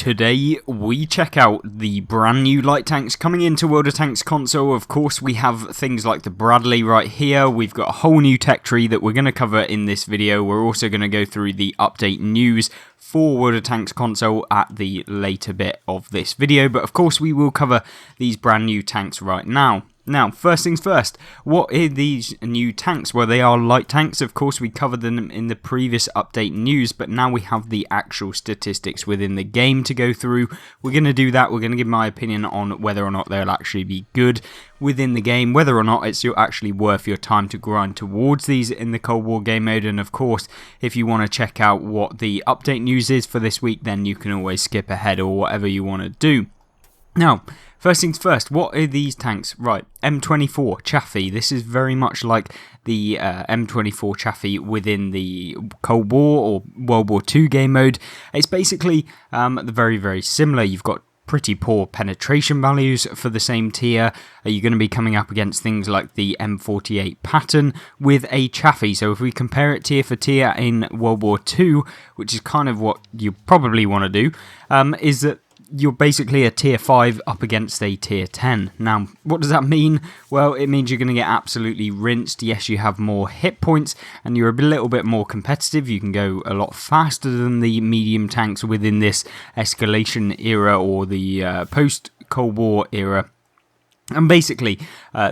Today we check out the brand new light tanks coming into World of Tanks console. Of course we have things like the Bradley right here. We've got a whole new tech tree that we're going to cover in this video. We're also going to go through the update news for World of Tanks console at the later bit of this video. But of course we will cover these brand new tanks right now. Now, first things first, what are these new tanks? Well, they are light tanks. Of course, we covered them in the previous update news, but now we have the actual statistics within the game to go through. We're going to do that. We're going to give my opinion on whether or not they'll actually be good within the game, whether or not it's actually worth your time to grind towards these in the Cold War game mode. And of course, if you want to check out what the update news is for this week, then you can always skip ahead or whatever you want to do. Now, first things first, what are these tanks? Right, M24 Chaffee. This is very much like the M24 Chaffee within the Cold War or World War II game mode. It's basically very, very similar. You've got pretty poor penetration values for the same tier. You're going to be coming up against things like the M48 pattern with a Chaffee. So if we compare it tier for tier in World War II, which is kind of what you probably want to do, is that you're basically a tier 5 up against a tier 10. Now, what does that mean? Well, it means you're going to get absolutely rinsed. Yes, you have more hit points and you're a little bit more competitive. You can go a lot faster than the medium tanks within this escalation era or the post-Cold War era. And basically,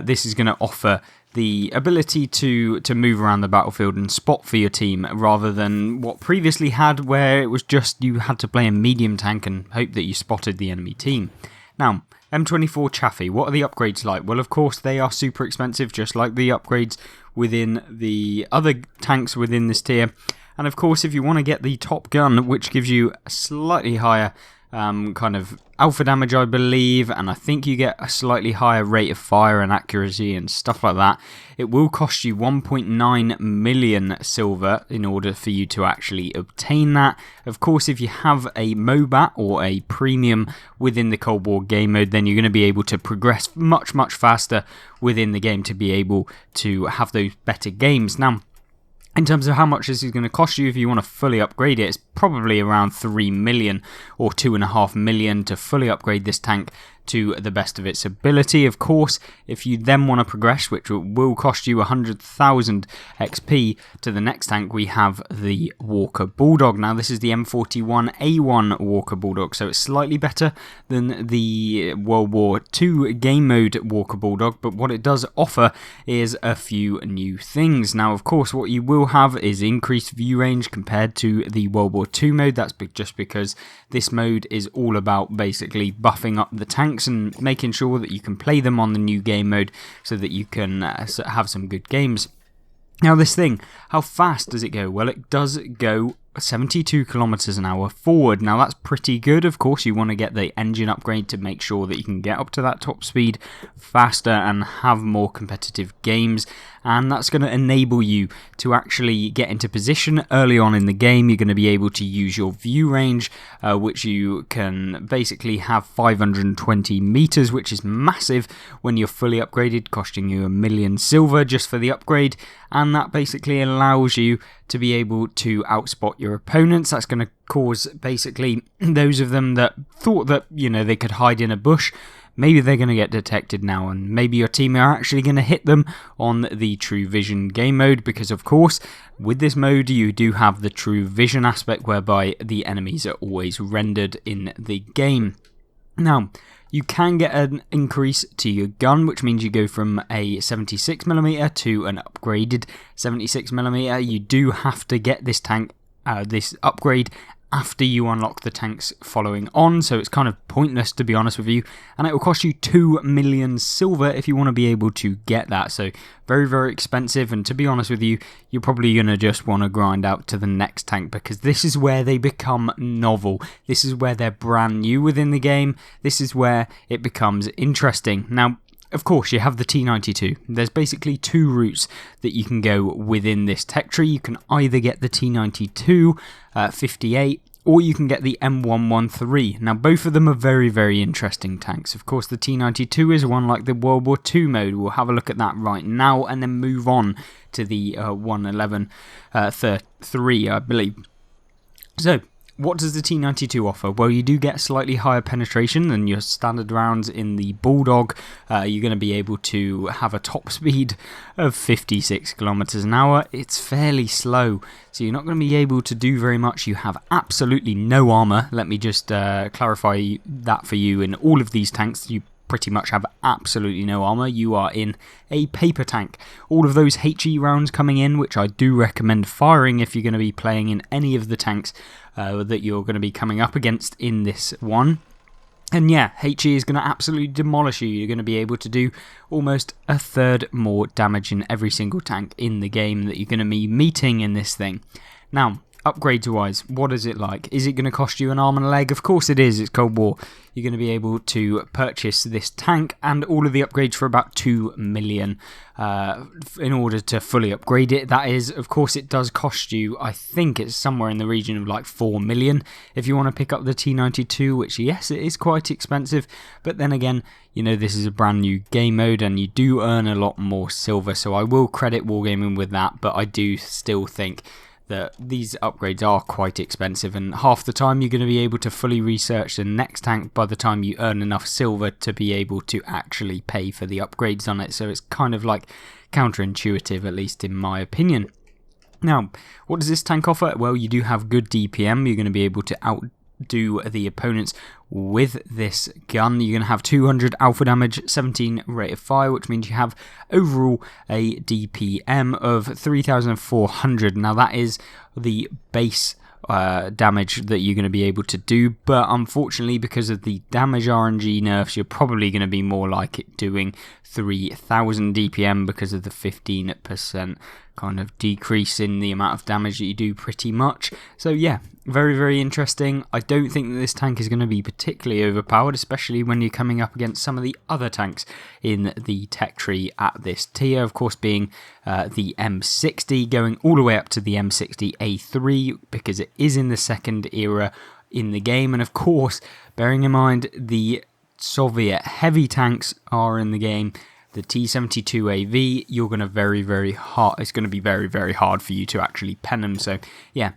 this is going to offer the ability to move around the battlefield and spot for your team rather than what previously had where it was just you had to play a medium tank and hope that you spotted the enemy team. Now, M24 Chaffee, what are the upgrades like? Well, of course, they are super expensive, just like the upgrades within the other tanks within this tier. And of course, if you want to get the top gun, which gives you a slightly higher kind of alpha damage, I believe, and I think you get a slightly higher rate of fire and accuracy and stuff like that, it will cost you 1.9 million silver in order for you to actually obtain that. Of course, if you have a MOBA or a premium within the Cold War game mode, then you're going to be able to progress much faster within the game to be able to have those better games. Now, in terms of how much this is going to cost you, if you want to fully upgrade it, it's probably around 3 million or 2.5 million to fully upgrade this tank to the best of its ability. Of course, if you then want to progress, which will cost you 100,000 XP to the next tank, we have the Walker Bulldog. Now, this is the M551A1 Walker Bulldog, so it's slightly better than the World War II game mode Walker Bulldog, but what it does offer is a few new things. Now, of course, what you will have is increased view range compared to the World War II mode. That's just because this mode is all about basically buffing up the tank and making sure that you can play them on the new game mode so that you can have some good games. Now, this thing, how fast does it go? Well, it does go 72 kilometers an hour forward. Now, that's pretty good. Of course, you want to get the engine upgrade to make sure that you can get up to that top speed faster and have more competitive games. And that's going to enable you to actually get into position early on in the game. You're going to be able to use your view range, which you can basically have 520 meters, which is massive when you're fully upgraded, costing you 1 million silver just for the upgrade. And that basically allows you to be able to outspot your opponents. That's going to cause basically those of them that thought that, they could hide in a bush, maybe they're going to get detected now, and maybe your team are actually going to hit them on the True Vision game mode, because of course, with this mode, you do have the True Vision aspect whereby the enemies are always rendered in the game. Now, you can get an increase to your gun, which means you go from a 76mm to an upgraded 76mm. You do have to get this tank, this upgrade, after you unlock the tanks following on, so it's kind of pointless, to be honest with you, and it will cost you 2 million silver if you want to be able to get that. So very expensive, and to be honest with you, you're probably going to just want to grind out to the next tank, because this is where they become novel. This is where they're brand new within the game. This is where it becomes interesting. Now, of course, you have the T92. There's basically two routes that you can go within this tech tree. You can either get the T92 58, or you can get the M113. Now, both of them are very interesting tanks. Of course, the T92 is one like the World War II mode. We'll have a look at that right now and then move on to the 111 3, I believe. So, what does the T92 offer? Well, you do get slightly higher penetration than your standard rounds in the Bulldog. You're going to be able to have a top speed of 56 kilometers an hour. It's fairly slow, so you're not going to be able to do very much. You have absolutely no armor. Let me just clarify that for you. In all of these tanks, you pretty much have absolutely no armor. You are in a paper tank. All of those HE rounds coming in, which I do recommend firing if you're going to be playing in any of the tanks that you're going to be coming up against in this one. And yeah, HE is going to absolutely demolish you. You're going to be able to do almost a third more damage in every single tank in the game that you're going to be meeting in this thing. Now, upgrades wise, what is it like? Is it going to cost you an arm and a leg? Of course it is, it's Cold War. You're going to be able to purchase this tank and all of the upgrades for about 2 million in order to fully upgrade it. That is, of course, it does cost you, I think it's somewhere in the region of like 4 million if you want to pick up the T92, which yes, it is quite expensive, but then again, you know, this is a brand new game mode and you do earn a lot more silver, so I will credit Wargaming with that, but I do still think that these upgrades are quite expensive, and half the time you're going to be able to fully research the next tank by the time you earn enough silver to be able to actually pay for the upgrades on it, so it's kind of like counterintuitive, at least in my opinion. Now, what does this tank offer? Well, you do have good DPM. You're going to be able to outdo the opponents with this gun. You're going to have 200 alpha damage, 17 rate of fire, which means you have overall a DPM of 3,400. Now that is the base damage that you're going to be able to do, but unfortunately because of the damage RNG nerfs, you're probably going to be more like it doing 3,000 DPM because of the 15% kind of decrease in the amount of damage that you do pretty much. So yeah, very, very interesting. I don't think that this tank is going to be particularly overpowered, especially when you're coming up against some of the other tanks in the tech tree at this tier, of course being the M60, going all the way up to the M60A3 because it is in the second era in the game, and of course, bearing in mind the Soviet heavy tanks are in the game, the T-72AV, you're going to it's going to be very, very hard for you to actually pen them. So yeah,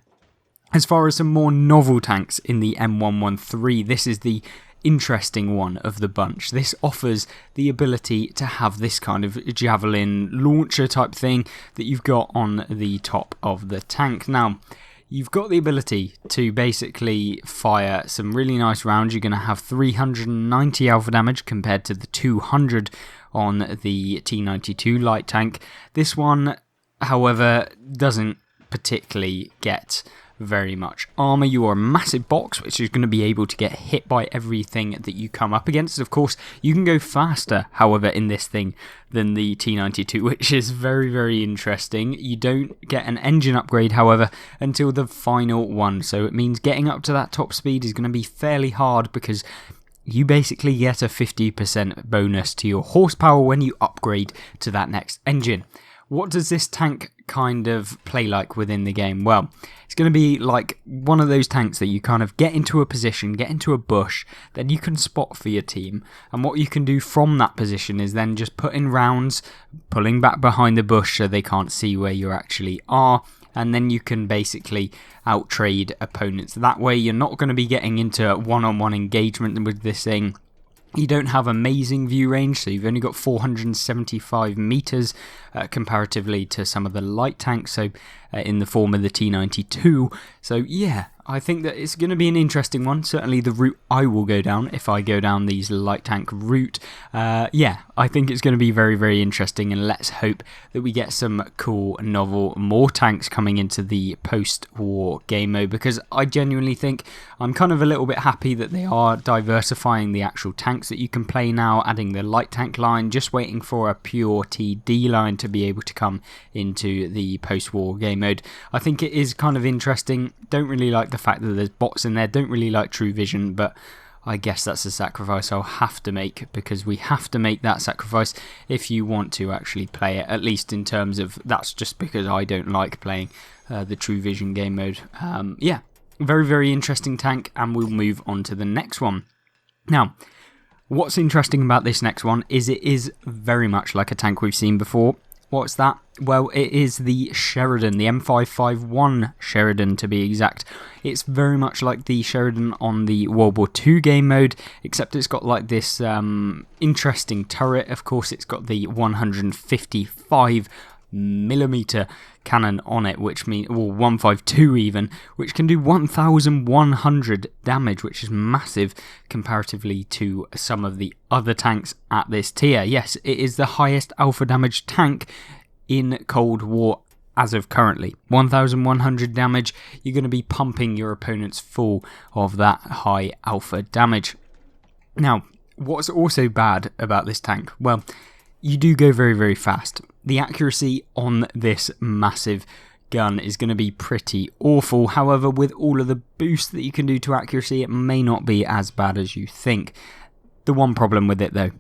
as far as some more novel tanks in the M113, this is the interesting one of the bunch. This offers the ability to have this kind of javelin launcher type thing that you've got on the top of the tank. Now, you've got the ability to basically fire some really nice rounds. You're going to have 390 alpha damage compared to the 200 on the T92 light tank. This one, however, doesn't particularly get very much armor. You are a massive box which is going to be able to get hit by everything that you come up against. Of course, you can go faster, however, in this thing than the T92, which is very, very interesting. You don't get an engine upgrade, however, until the final one, so it means getting up to that top speed is going to be fairly hard because you basically get a 50% bonus to your horsepower when you upgrade to that next engine. What does this tank kind of play like within the game? Well, it's going to be like one of those tanks that you kind of get into a position, get into a bush, then you can spot for your team. And what you can do from that position is then just put in rounds, pulling back behind the bush so they can't see where you actually are. And then you can basically outtrade opponents. That way you're not going to be getting into one-on-one engagement with this thing. You don't have amazing view range, so you've only got 475 meters comparatively to some of the light tanks, so in the form of the T92. So yeah, I think that it's going to be an interesting one. Certainly the route I will go down if I go down these light tank route. Yeah, I think it's going to be very, very interesting, and let's hope that we get some cool, novel, more tanks coming into the post-war game mode, because I genuinely think I'm kind of a little bit happy that they are diversifying the actual tanks that you can play now, adding the light tank line, just waiting for a pure TD line to be able to come into the post-war game mode. I think it is kind of interesting. Don't really like the fact that there's bots in there, don't really like True Vision, but I guess that's a sacrifice I'll have to make, because we have to make that sacrifice if you want to actually play it, at least in terms of, that's just because I don't like playing the True Vision game mode. Yeah, very, very interesting tank, and we'll move on to the next one. Now, what's interesting about this next one is it is very much like a tank we've seen before. What's that? Well, it is the Sheridan, the M551 Sheridan to be exact. It's very much like the Sheridan on the World War II game mode, except it's got like this interesting turret. Of course, it's got the 155mm cannon on it, which means, well, 152 even, which can do 1,100 damage, which is massive comparatively to some of the other tanks at this tier. Yes, it is the highest alpha damage tank in Cold War as of currently. 1,100 damage, you're going to be pumping your opponents full of that high alpha damage. Now, what's also bad about this tank? Well, you do go very, very fast. The accuracy on this massive gun is going to be pretty awful. However, with all of the boost that you can do to accuracy, it may not be as bad as you think. The one problem with it though,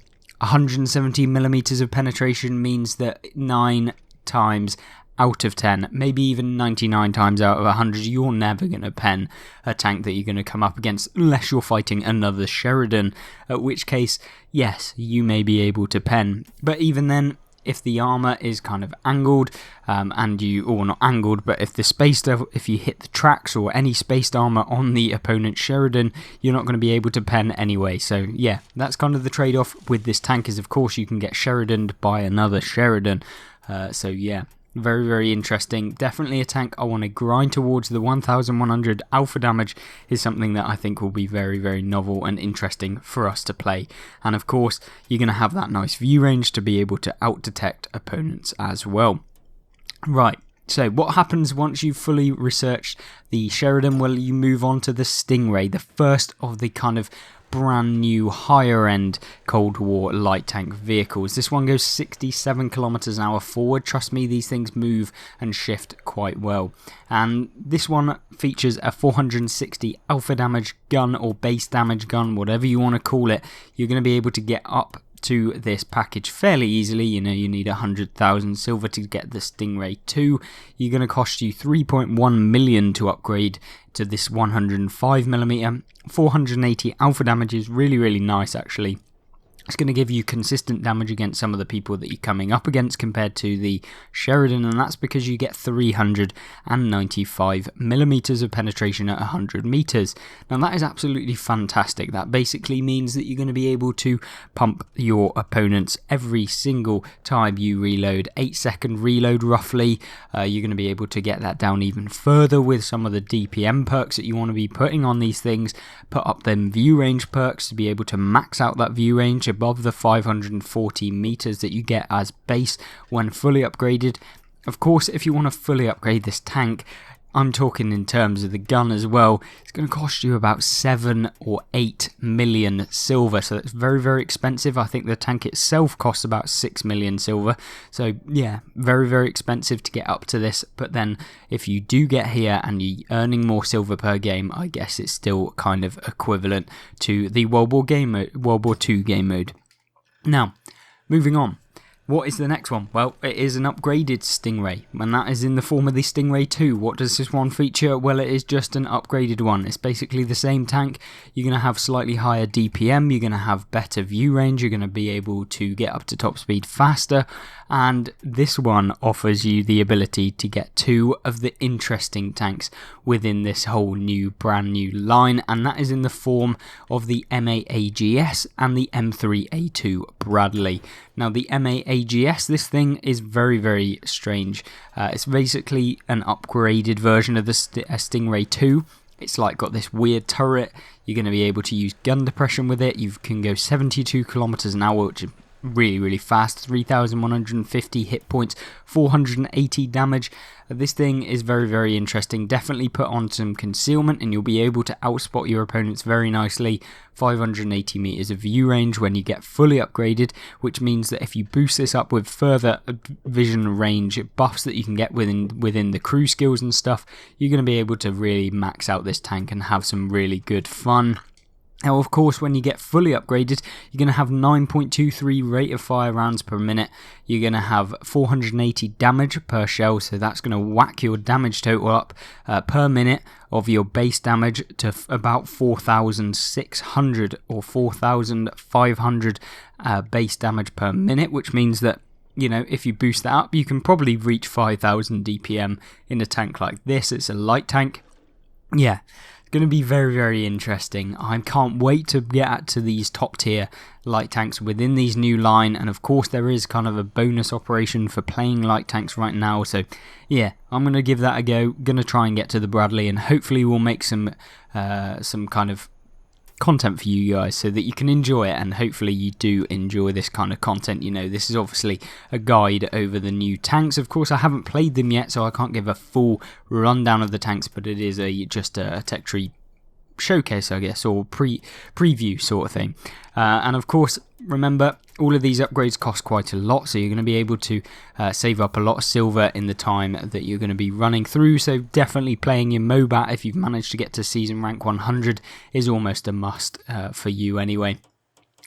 170mm of penetration means that 9 times out of 10, maybe even 99 times out of 100, you're never going to pen a tank that you're going to come up against unless you're fighting another Sheridan, at which case, yes, you may be able to pen. But even then, if the armor is kind of angled, and you, or not angled, but if you hit the tracks or any spaced armor on the opponent's Sheridan, you're not going to be able to pen anyway. So yeah, that's kind of the trade-off with this tank, is of course you can get Sheridaned by another Sheridan. So yeah, very, very interesting. Definitely a tank I want to grind towards. The 1,100 alpha damage is something that I think will be very, very novel and interesting for us to play. And of course, you're going to have that nice view range to be able to out-detect opponents as well. Right, so what happens once you've fully researched the Sheridan? Well, you move on to the Stingray, the first of the kind of brand new higher end Cold War light tank vehicles. This one goes 67 kilometers an hour forward. Trust me, these things move and shift quite well. And this one features a 460 alpha damage gun or base damage gun, whatever you want to call it. You're going to be able to get up to this package fairly easily. You know, you need 100,000 silver to get the Stingray 2. You're going to cost you 3.1 million to upgrade to this 105mm. 480 alpha damage is really, really nice actually. It's going to give you consistent damage against some of the people that you're coming up against compared to the Sheridan, and that's because you get 395mm of penetration at 100 meters. Now that is absolutely fantastic. That basically means that you're going to be able to pump your opponents every single time you reload. 8-second reload roughly. You're going to be able to get that down even further with some of the DPM perks that you want to be putting on these things. Put up them view range perks to be able to max out that view range above the 540 meters that you get as base when fully upgraded. Of course, if you want to fully upgrade this tank, I'm talking in terms of the gun as well, it's going to cost you about 7 or 8 million silver, so it's very, very expensive. I think the tank itself costs about 6 million silver, so yeah, very, very expensive to get up to this. But then if you do get here and you're earning more silver per game, I guess it's still kind of equivalent to the World War II game mode. Now, moving on. What is the next one? Well, it is an upgraded Stingray, and that is in the form of the Stingray 2. What does this one feature? Well, it is just an upgraded one. It's basically the same tank. You're going to have slightly higher DPM, you're going to have better view range, you're going to be able to get up to top speed faster, and this one offers you the ability to get 2 of the interesting tanks within this whole new, brand new line, and that is in the form of the MAAGS and the M3A2 Bradley. Now, the MAAGS, this thing is very, very strange. It's basically an upgraded version of the Stingray 2. It's like got this weird turret. You're going to be able to use gun depression with it. You can go 72 kilometers an hour, which is really, really fast. 3,150 hit points, 480 damage. This thing is very, very interesting. Definitely put on some concealment and you'll be able to outspot your opponents very nicely. 580 meters of view range when you get fully upgraded, which means that if you boost this up with further vision range buffs that you can get within the crew skills and stuff, you're going to be able to really max out this tank and have some really good fun. Now, of course, when you get fully upgraded, you're going to have 9.23 rate of fire rounds per minute. You're going to have 480 damage per shell, so that's going to whack your damage total up per minute of your base damage to about 4,600 or 4,500 base damage per minute, which means that you know, if you boost that up, you can probably reach 5,000 DPM in a tank like this. It's a light tank. Yeah, it's going to be very, very interesting. I can't wait to get to these top tier light tanks within these new line, and of course there is kind of a bonus operation for playing light tanks right now, so yeah, I'm going to give that a go. Going to try and get to the Bradley, and hopefully we'll make some kind of content for you guys so that you can enjoy it, and hopefully you do enjoy this kind of content. You know, this is obviously a guide over the new tanks. Of course, I haven't played them yet, so I can't give a full rundown of the tanks, but it is just a tech tree showcase, I guess, or preview sort of thing. And of course, remember, all of these upgrades cost quite a lot, so you're going to be able to save up a lot of silver in the time that you're going to be running through. So definitely playing your MOBAT, if you've managed to get to season rank 100, is almost a must for you anyway.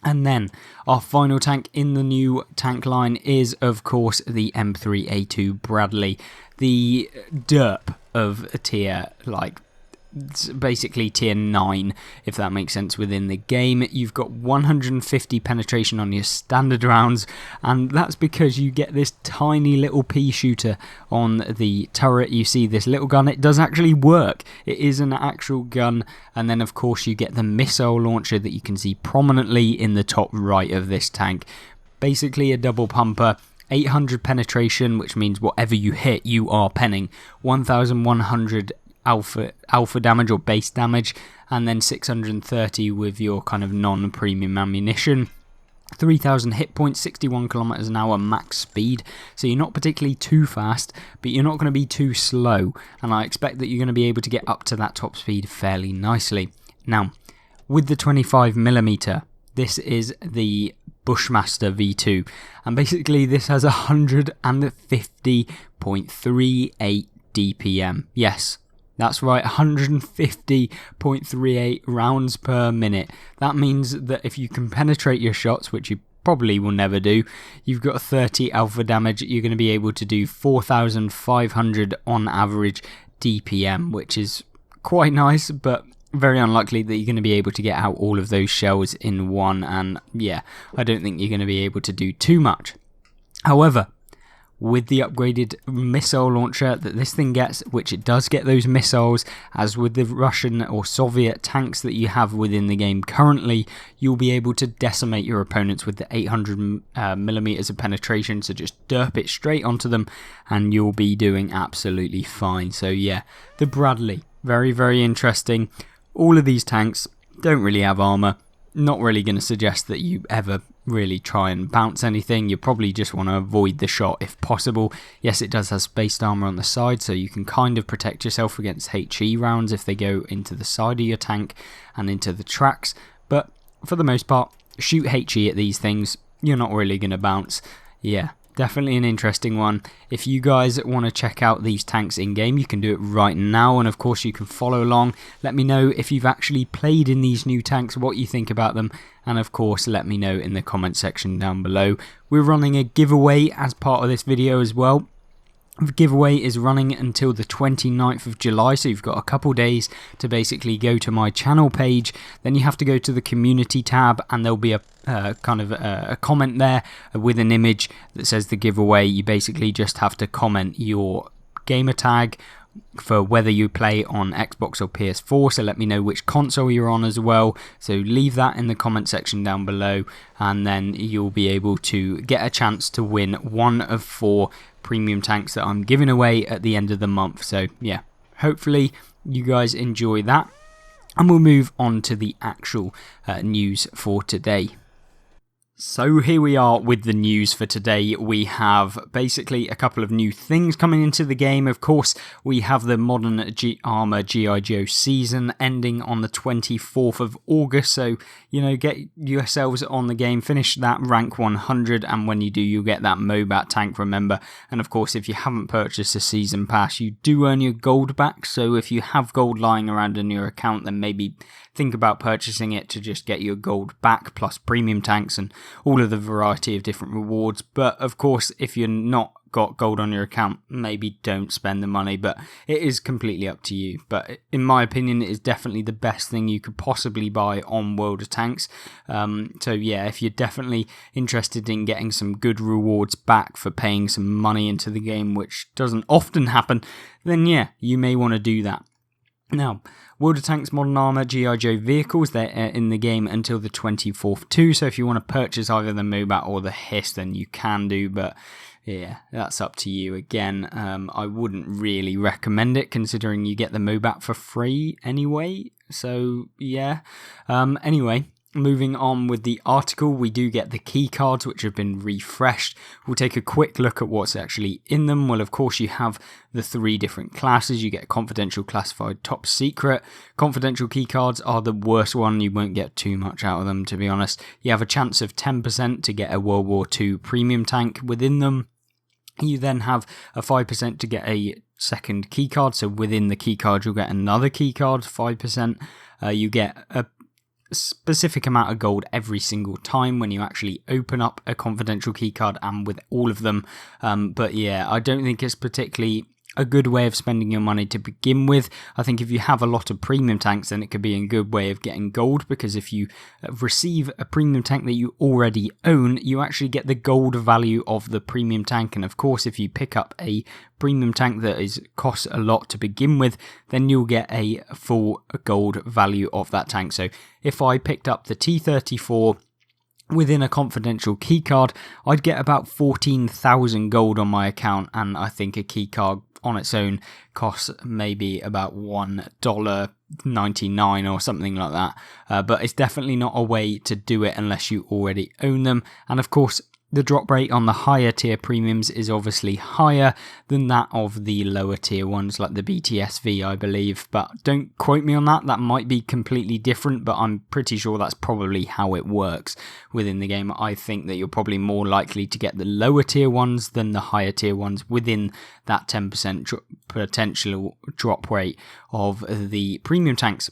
And then our final tank in the new tank line is, of course, the M3A2 Bradley, the derp of a tier, like, it's basically tier 9, if that makes sense, within the game. You've got 150 penetration on your standard rounds, and that's because you get this tiny little pea shooter on the turret. You see this little gun, it does actually work. It is an actual gun, and then of course you get the missile launcher that you can see prominently in the top right of this tank. Basically a double pumper. 800 penetration, which means whatever you hit, you are penning. 1,100 alpha damage or base damage, and then 630 with your kind of non-premium ammunition. 3,000 hit points, 61 kilometers an hour max speed, so you're not particularly too fast, but you're not going to be too slow, and I expect that you're going to be able to get up to that top speed fairly nicely. Now, with the 25mm, this is the Bushmaster V2, and basically this has 150.38 DPM. Yes, that's right, 150.38 rounds per minute. That means that if you can penetrate your shots, which you probably will never do, you've got 30 alpha damage. You're going to be able to do 4,500 on average DPM, which is quite nice, but very unlikely that you're going to be able to get out all of those shells in one, and yeah, I don't think you're going to be able to do too much. However, with the upgraded missile launcher that this thing gets, which it does get those missiles, as with the Russian or Soviet tanks that you have within the game currently, you'll be able to decimate your opponents with the 800 millimeters of penetration, so just derp it straight onto them and you'll be doing absolutely fine. So yeah, the Bradley, very, very interesting. All of these tanks don't really have armor. Not really going to suggest that you ever really try and bounce anything. You probably just want to avoid the shot if possible. Yes, it does have spaced armor on the side, so you can kind of protect yourself against HE rounds if they go into the side of your tank and into the tracks. But for the most part, shoot HE at these things. You're not really going to bounce. Yeah, definitely an interesting one. If you guys want to check out these tanks in game, you can do it right now, and of course you can follow along. Let me know if you've actually played in these new tanks, what you think about them, and of course let me know in the comment section down below. We're running a giveaway as part of this video as well. The giveaway is running until the 29th of July, so you've got a couple days to basically go to my channel page. Then you have to go to the community tab, and there'll be a kind of a comment there with an image that says the giveaway. You basically just have to comment your gamer tag for whether you play on Xbox or PS4, so let me know which console you're on as well. So leave that in the comment section down below, and then you'll be able to get a chance to win one of 4 premium tanks that I'm giving away at the end of the month. So yeah, hopefully you guys enjoy that, and we'll move on to the actual news for today. So here we are with the news for today. We have basically a couple of new things coming into the game. Of course, we have the Modern Armour G.I. Joe season ending on the 24th of August. So, you know, get yourselves on the game, finish that rank 100, and when you do, you'll get that MOBAT tank, remember. And of course, if you haven't purchased a season pass, you do earn your gold back. So if you have gold lying around in your account, then maybe think about purchasing it to just get your gold back, plus premium tanks and all of the variety of different rewards. But of course, if you're not got gold on your account, maybe don't spend the money, but it is completely up to you. But in my opinion, it is definitely the best thing you could possibly buy on World of Tanks. So yeah, if you're definitely interested in getting some good rewards back for paying some money into the game, which doesn't often happen, then yeah, you may want to do that. Now, World of Tanks Modern Armour G.I. Joe vehicles, they're in the game until the 24th too, so if you want to purchase either the MOBAT or the HISS, then you can do, but yeah, that's up to you. Again, I wouldn't really recommend it, considering you get the MOBAT for free anyway, so yeah. Anyway, moving on with the article, we do get the key cards which have been refreshed. We'll take a quick look at what's actually in them. Well, of course, you have the 3 different classes. You get confidential, classified, top secret. Confidential key cards are the worst one. You won't get too much out of them, to be honest. You have a chance of 10% to get a World War II premium tank within them. You then have a 5% to get a second key card. So within the key card, you'll get another key card, 5%. You get a specific amount of gold every single time when you actually open up a confidential keycard, and with all of them. But yeah, I don't think it's particularly a good way of spending your money to begin with. I think if you have a lot of premium tanks, then it could be a good way of getting gold, because if you receive a premium tank that you already own, you actually get the gold value of the premium tank. And of course, if you pick up a premium tank that costs a lot to begin with, then you'll get a full gold value of that tank. So if I picked up the T-34 within a confidential keycard, I'd get about 14,000 gold on my account, and I think a keycard on its own costs maybe about $1.99 or something like that. But it's definitely not a way to do it unless you already own them. And of course, the drop rate on the higher tier premiums is obviously higher than that of the lower tier ones, like the BTSV, I believe. But don't quote me on that. That might be completely different, but I'm pretty sure that's probably how it works within the game. I think that you're probably more likely to get the lower tier ones than the higher tier ones within that 10% potential drop rate of the premium tanks.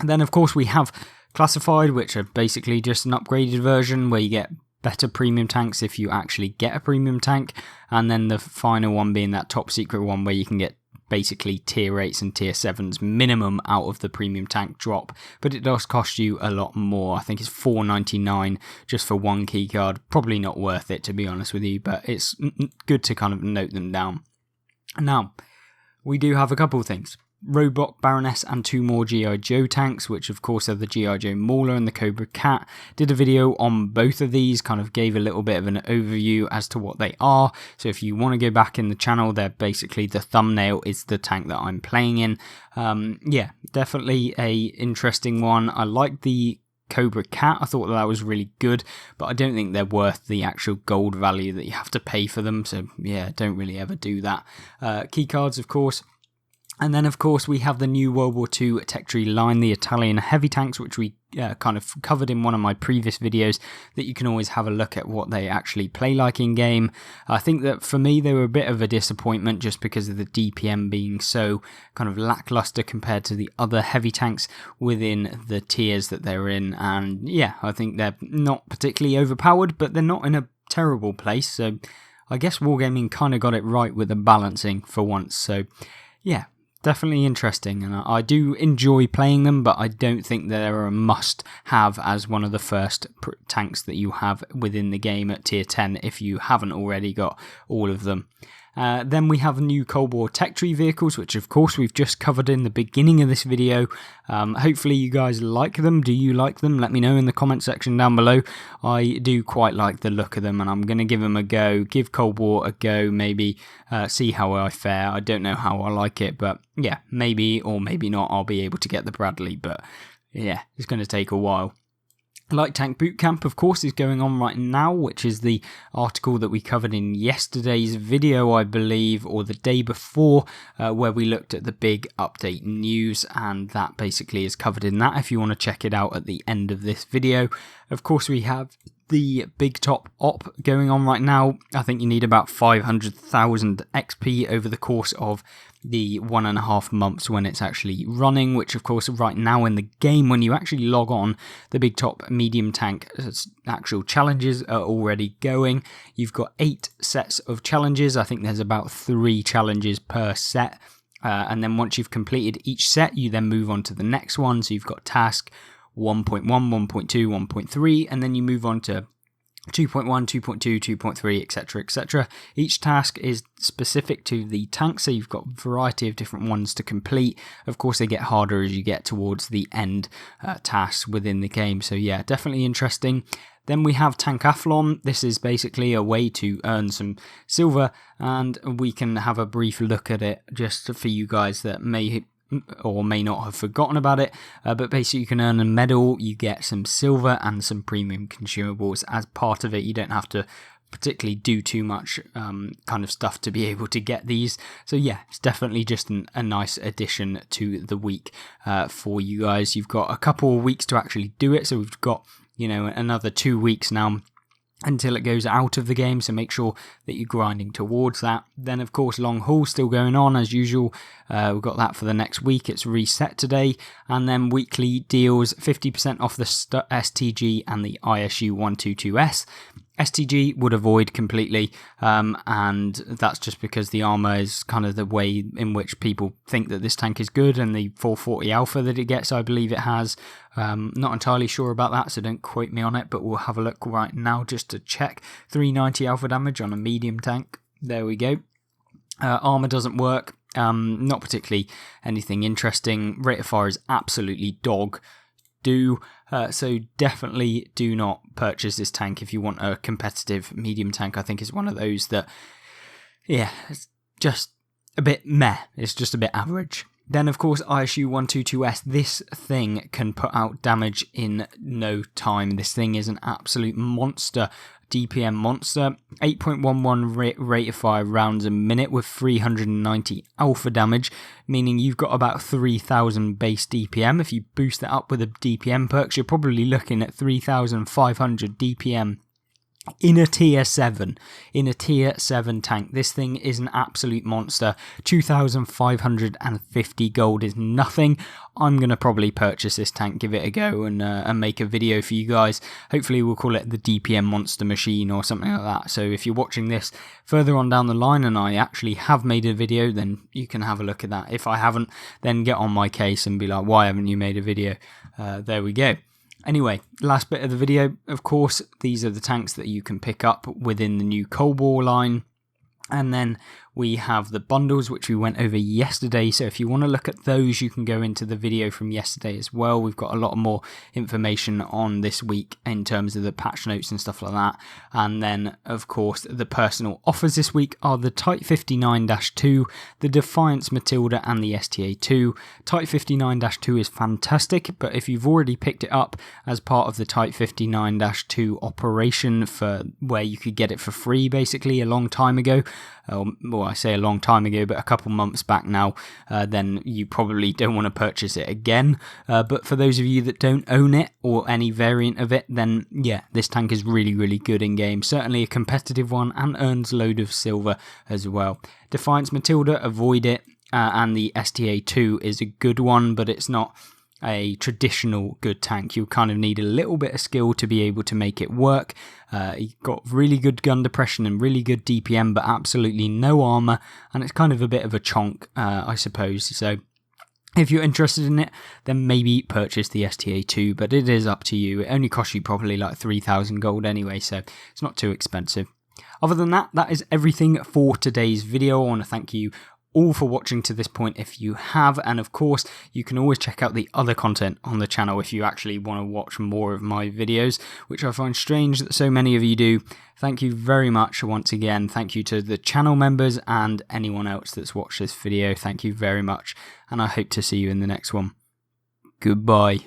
And then, of course, we have classified, which are basically just an upgraded version where you get better premium tanks if you actually get a premium tank, and then the final one being that top secret one where you can get basically tier 8s and tier 7s minimum out of the premium tank drop, but it does cost you a lot more. I think it's $4.99 just for one key card. Probably not worth it, to be honest with you, but it's good to kind of note them down. Now, we do have a couple of things. Roebuck, Baroness, and 2 more G.I. Joe tanks, which of course are the G.I. Joe Mauler and the Cobra Cat. Did a video on both of these, kind of gave a little bit of an overview as to what they are. So if you want to go back in the channel, they're basically, the thumbnail is the tank that I'm playing in. Yeah, definitely a interesting one. I like the Cobra Cat. I thought that was really good, but I don't think they're worth the actual gold value that you have to pay for them. So yeah, don't really ever do that. Keycards, of course. And then, of course, we have the new World War II tech tree line, the Italian heavy tanks, which we kind of covered in one of my previous videos, that you can always have a look at what they actually play like in game. I think that for me, they were a bit of a disappointment just because of the DPM being so kind of lackluster compared to the other heavy tanks within the tiers that they're in. And yeah, I think they're not particularly overpowered, but they're not in a terrible place. So I guess Wargaming kind of got it right with the balancing for once. So yeah, definitely interesting, and I do enjoy playing them, but I don't think they're a must-have as one of the first tanks that you have within the game at tier 10 if you haven't already got all of them. Then we have new Cold War tech tree vehicles, which of course we've just covered in the beginning of this video. Hopefully you guys like them. Do you like them? Let me know in the comment section down below. I do quite like the look of them, and I'm going to give them a go. Give Cold War a go, maybe see how I fare. I don't know how I like it, but yeah, maybe or maybe not I'll be able to get the Bradley, but yeah, it's going to take a while. Light Tank Boot Camp, of course, is going on right now, which is the article that we covered in yesterday's video, I believe, or the day before, where we looked at the big update news, and that basically is covered in that if you want to check it out at the end of this video. Of course, we have the Big Top Op going on right now. I think you need about 500,000 XP over the course of the 1.5 months when it's actually running, which of course right now in the game, when you actually log on, the big top medium tank actual challenges are already going. You've got 8 sets of challenges. I think there's about 3 challenges per set. And then once you've completed each set, you then move on to the next one. So you've got task 1.1, 1.2, 1.3, and then you move on to 2.1, 2.2, 2.3, etc, etc. Each task is specific to the tank, so you've got a variety of different ones to complete. Of course, they get harder as you get towards the end tasks within the game, so yeah, definitely interesting. Then we have Tankathlon. This is basically a way to earn some silver, and we can have a brief look at it just for you guys that may or may not have forgotten about it, but basically you can earn a medal, you get some silver and some premium consumables as part of it. You don't have to particularly do too much kind of stuff to be able to get these, so yeah, it's definitely just a nice addition to the week for you guys. You've got a couple of weeks to actually do it, so we've got, you know, another 2 weeks now until it goes out of the game, so make sure that you're grinding towards that. Then of course long haul still going on as usual. We've got that for the next week, it's reset today. And then weekly deals, 50% off the STG and the ISU 122S. STG would avoid completely, and that's just because the armor is kind of the way in which people think that this tank is good, and the 440 alpha that it gets, I believe it has. Not entirely sure about that, so don't quote me on it, but we'll have a look right now just to check. 390 alpha damage on a medium tank. There we go. Armor doesn't work. Not particularly anything interesting. Rate of fire is absolutely dog do, so definitely do not purchase this tank if you want a competitive medium tank. I think it's one of those that, yeah, it's just a bit meh, it's just a bit average. Then of course ISU 122S, this thing can put out damage in no time. This thing is an absolute monster, DPM monster. 8.11 rate of fire rounds a minute with 390 alpha damage, meaning you've got about 3000 base DPM. If you boost that up with the DPM perks, you're probably looking at 3500 DPM in a tier 7 tank. This thing is an absolute monster. 2550 gold is nothing. I'm gonna probably purchase this tank, give it a go, and make a video for you guys. Hopefully we'll call it the DPM monster machine or something like that. So if you're watching this further on down the line and I actually have made a video, then you can have a look at that. If I haven't, then get on my case and be like, why haven't you made a video? There we go. Anyway, last bit of the video, of course, these are the tanks that you can pick up within the new Cold War line. And then we have the bundles, which we went over yesterday. So if you want to look at those, you can go into the video from yesterday as well. We've got a lot more information on this week in terms of the patch notes and stuff like that. And then, of course, the personal offers this week are the Type 59-2, the Defiance Matilda, and the STA2. Type 59-2 is fantastic, but if you've already picked it up as part of the Type 59-2 operation for where you could get it for free, basically, a long time ago, well, I say a long time ago, but a couple months back now, then you probably don't want to purchase it again. But for those of you that don't own it or any variant of it, then yeah, this tank is really, really good in game. Certainly a competitive one and earns load of silver as well. Defiance Matilda, avoid it, and the STA2 is a good one, but it's not a traditional good tank. You kind of need a little bit of skill to be able to make it work. You've got really good gun depression and really good DPM, but absolutely no armor, and it's kind of a bit of a chonk, I suppose. So if you're interested in it, then maybe purchase the STA2, but it is up to you. It only costs you probably like 3000 gold anyway, so it's not too expensive. Other than that, that is everything for today's video. I want to thank you all for watching to this point if you have, and of course you can always check out the other content on the channel if you actually want to watch more of my videos, which I find strange that so many of you do. Thank you very much once again. Thank you to the channel members and anyone else that's watched this video. Thank you very much, and I hope to see you in the next one. Goodbye.